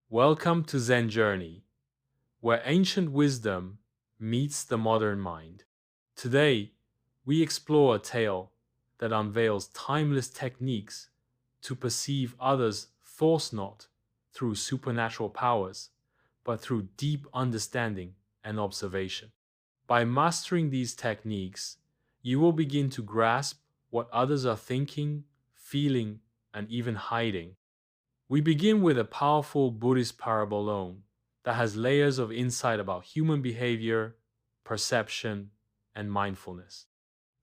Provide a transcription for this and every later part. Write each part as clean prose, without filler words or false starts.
Welcome to Zen Journey, where ancient wisdom meets the modern mind. Today, we explore a tale that unveils timeless techniques to perceive others' thoughts not through supernatural powers, but through deep understanding and observation. By mastering these techniques, you will begin to grasp what others are thinking, feeling, and even hiding. We begin with a powerful Buddhist parable alone that has layers of insight about human behavior, perception, and mindfulness.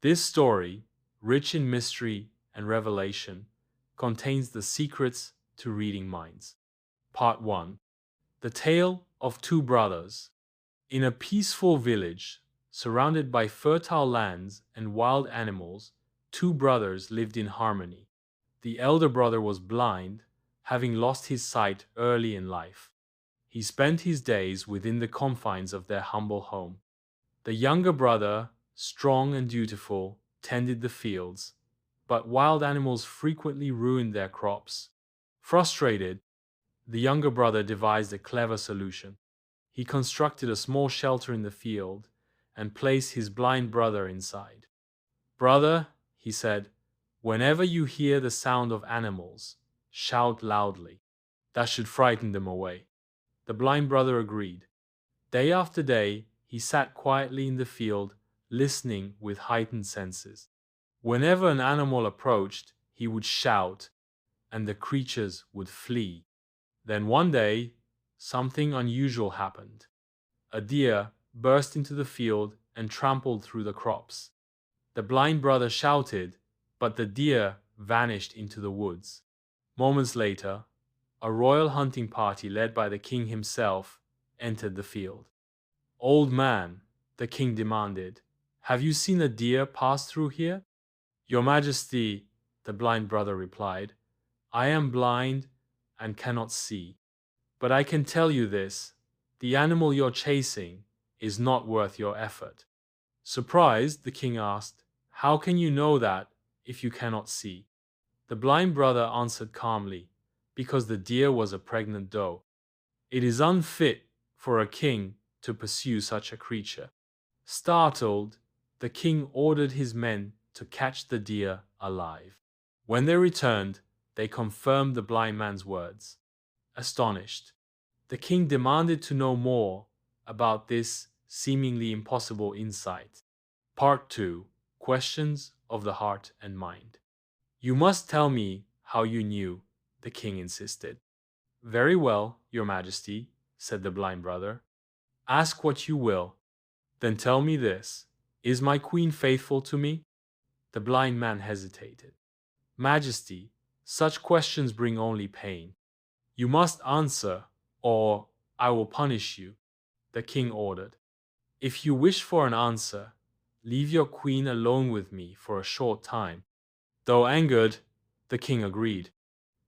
This story, rich in mystery and revelation, contains the secrets to reading minds. Part 1. The Tale of Two Brothers. In a peaceful village, surrounded by fertile lands and wild animals, two brothers lived in harmony. The elder brother was blind, having lost his sight early in life. He spent his days within the confines of their humble home. The younger brother, strong and dutiful, tended the fields, but wild animals frequently ruined their crops. Frustrated, the younger brother devised a clever solution. He constructed a small shelter in the field and placed his blind brother inside. "Brother," he said, "whenever you hear the sound of animals, shout loudly. That should frighten them away." The blind brother agreed. Day after day, he sat quietly in the field, listening with heightened senses. Whenever an animal approached, he would shout, and the creatures would flee. Then one day, something unusual happened. A deer burst into the field and trampled through the crops. The blind brother shouted, but the deer vanished into the woods. Moments later, a royal hunting party led by the king himself entered the field. "Old man," the king demanded, "have you seen a deer pass through here?" "Your Majesty," the blind brother replied, "I am blind and cannot see. But I can tell you this, the animal you're chasing is not worth your effort." Surprised, the king asked, "How can you know that if you cannot see?" The blind brother answered calmly, "Because the deer was a pregnant doe. It is unfit for a king to pursue such a creature." Startled, the king ordered his men to catch the deer alive. When they returned, they confirmed the blind man's words. Astonished, the king demanded to know more about this seemingly impossible insight. Part 2. Questions of the Heart and Mind. "You must tell me how you knew," the king insisted. "Very well, Your Majesty," said the blind brother. "Ask what you will. Then tell me this, is my queen faithful to me?" The blind man hesitated. "Majesty, such questions bring only pain. You must answer, or I will punish you," the king ordered. "If you wish for an answer, leave your queen alone with me for a short time." Though angered, the king agreed.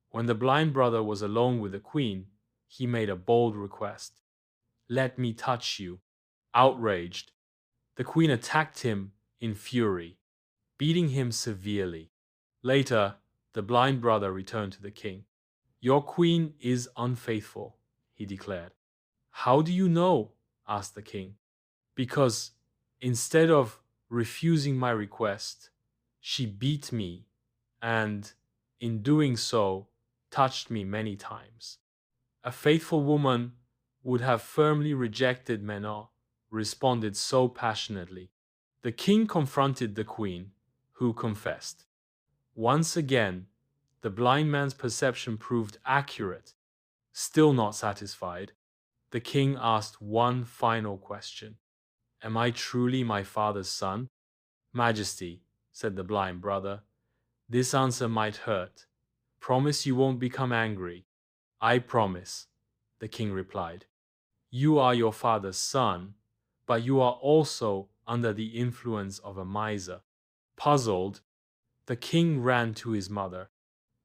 When the blind brother was alone with the queen, he made a bold request. "Let me touch you." Outraged, the queen attacked him in fury, beating him severely. Later, the blind brother returned to the king. "Your queen is unfaithful," he declared. "How do you know?" asked the king. "Because instead of refusing my request, she beat me and, in doing so, touched me many times. A faithful woman would have firmly rejected Manon," responded so passionately. The king confronted the queen, who confessed. Once again, the blind man's perception proved accurate. Still not satisfied, the king asked one final question. "Am I truly my father's son?" "Majesty," said the blind brother, "this answer might hurt. Promise you won't become angry." "I promise," the king replied. "You are your father's son, but you are also under the influence of a miser." Puzzled, the king ran to his mother.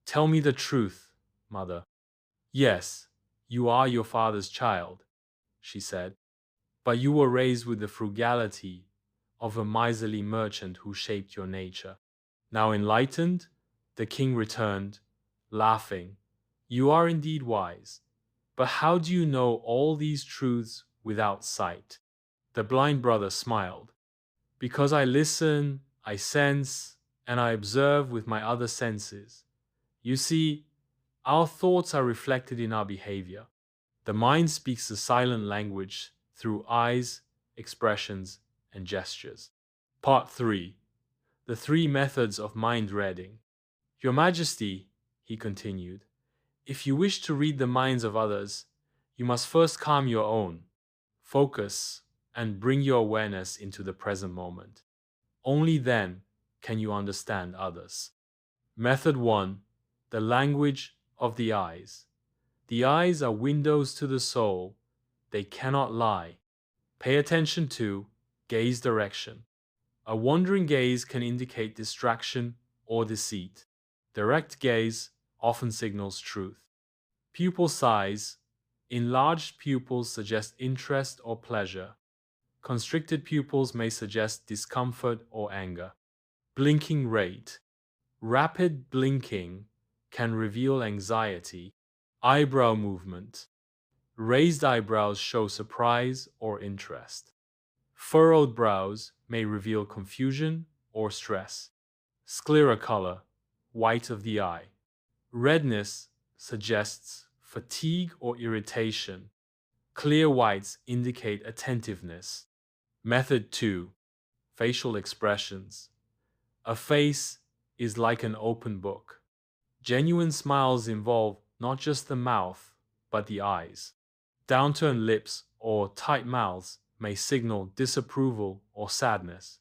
"Tell me the truth, mother." "Yes, you are your father's child," she said, "but you were raised with the frugality of a miserly merchant who shaped your nature." Now enlightened, the king returned, laughing, "You are indeed wise. But how do you know all these truths without sight? The blind brother smiled. Because I listen, I sense, and I observe with my other senses. You see, our thoughts are reflected in our behavior. The mind speaks a silent language through eyes, expressions, and gestures. Part 3. The 3 methods of mind reading. Your Majesty, he continued, if you wish to read the minds of others, you must first calm your own, focus, and bring your awareness into the present moment. Only then can you understand others. Method 1. The language of the eyes. The eyes are windows to the soul. They cannot lie. Pay attention to gaze direction. A wandering gaze can indicate distraction or deceit. Direct gaze often signals truth. Pupil size. Enlarged pupils suggest interest or pleasure. Constricted pupils may suggest discomfort or anger. Blinking rate. Rapid blinking can reveal anxiety. Eyebrow movement. Raised eyebrows show surprise or interest. Furrowed brows may reveal confusion or stress. Sclera color, white of the eye. Redness suggests fatigue or irritation. Clear whites indicate attentiveness. Method 2. Facial expressions. A face is like an open book. Genuine smiles involve not just the mouth, but the eyes. Downturned lips or tight mouths may signal disapproval or sadness.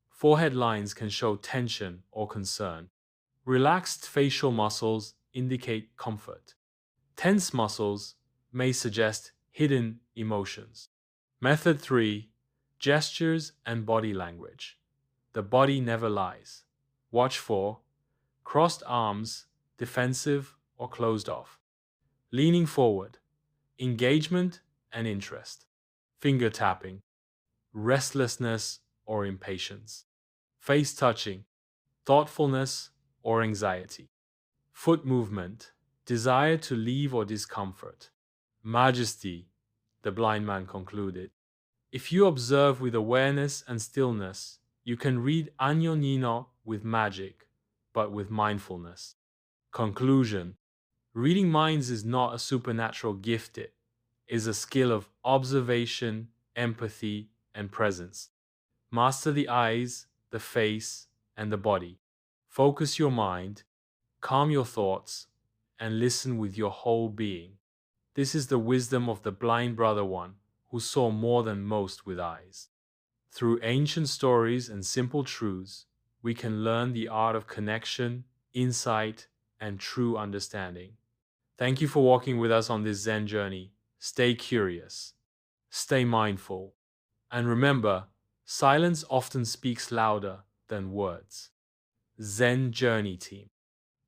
Forehead lines can show tension or concern. Relaxed facial muscles indicate comfort. Tense muscles may suggest hidden emotions. Method 3. Gestures and body language. The body never lies. Watch for crossed arms, defensive or closed off. Leaning forward, engagement and interest. Finger tapping, restlessness or impatience. Face touching, thoughtfulness or anxiety. Foot movement, desire to leave or discomfort. Majesty, the blind man concluded. If you observe with awareness and stillness, you can read Anyo Nino with magic, but with mindfulness. Conclusion. Reading minds is not a supernatural gift, it is a skill of observation, empathy, and presence. Master the eyes, the face, and the body. Focus your mind, calm your thoughts, and listen with your whole being. This is the wisdom of the blind brother one who saw more than most with eyes. Through ancient stories and simple truths, we can learn the art of connection, insight, and true understanding. Thank you for walking with us on this Zen journey. Stay curious, stay mindful, and remember, silence often speaks louder than words. Zen Journey Team.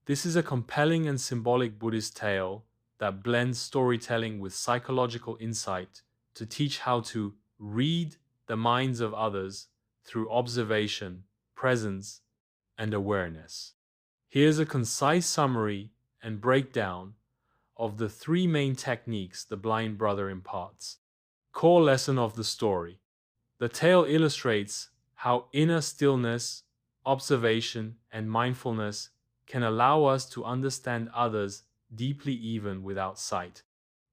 This is a compelling and symbolic Buddhist tale that blends storytelling with psychological insight to teach how to read the minds of others through observation, presence, and awareness. Here's a concise summary and breakdown of the 3 main techniques the blind brother imparts. Core lesson of the story. The tale illustrates how inner stillness, observation, and mindfulness can allow us to understand others deeply even without sight.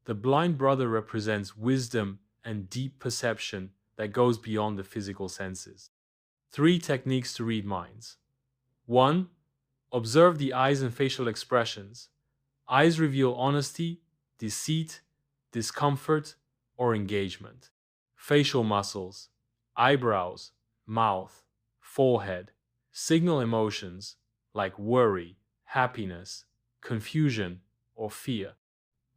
The blind brother represents wisdom and deep perception that goes beyond the physical senses. 3 techniques to read minds. 1. Observe the eyes and facial expressions. Eyes reveal honesty, deceit, discomfort, or engagement. Facial muscles, eyebrows, mouth, forehead, signal emotions like worry, happiness, confusion, or fear.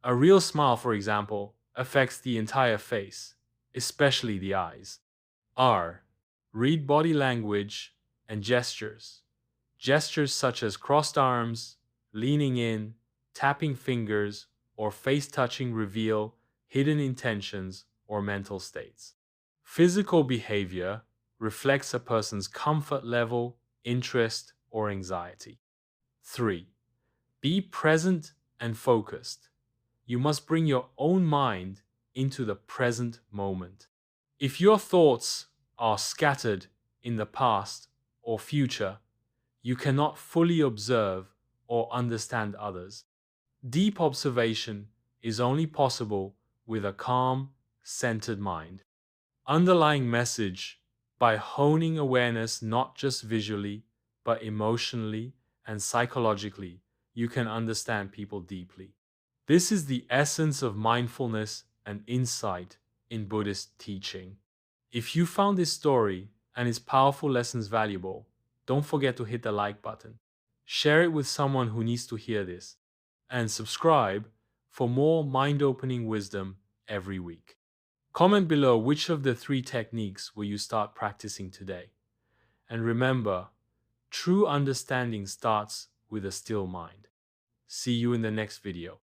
A real smile, for example, affects the entire face, especially the eyes. R. Read body language and gestures. Gestures such as crossed arms, leaning in, tapping fingers, or face touching reveal hidden intentions or mental states. Physical behavior reflects a person's comfort level, interest, or anxiety. 3. Be present and focused. You must bring your own mind into the present moment. If your thoughts are scattered in the past or future, you cannot fully observe or understand others. Deep observation is only possible with a calm, centered mind. Underlying message: by honing awareness not just visually, but emotionally and psychologically, you can understand people deeply. This is the essence of mindfulness and insight in Buddhist teaching. If you found this story and its powerful lessons valuable, don't forget to hit the like button. Share it with someone who needs to hear this. And subscribe for more mind-opening wisdom every week. Comment below which of the 3 techniques will you start practicing today. And remember, true understanding starts with a still mind. See you in the next video.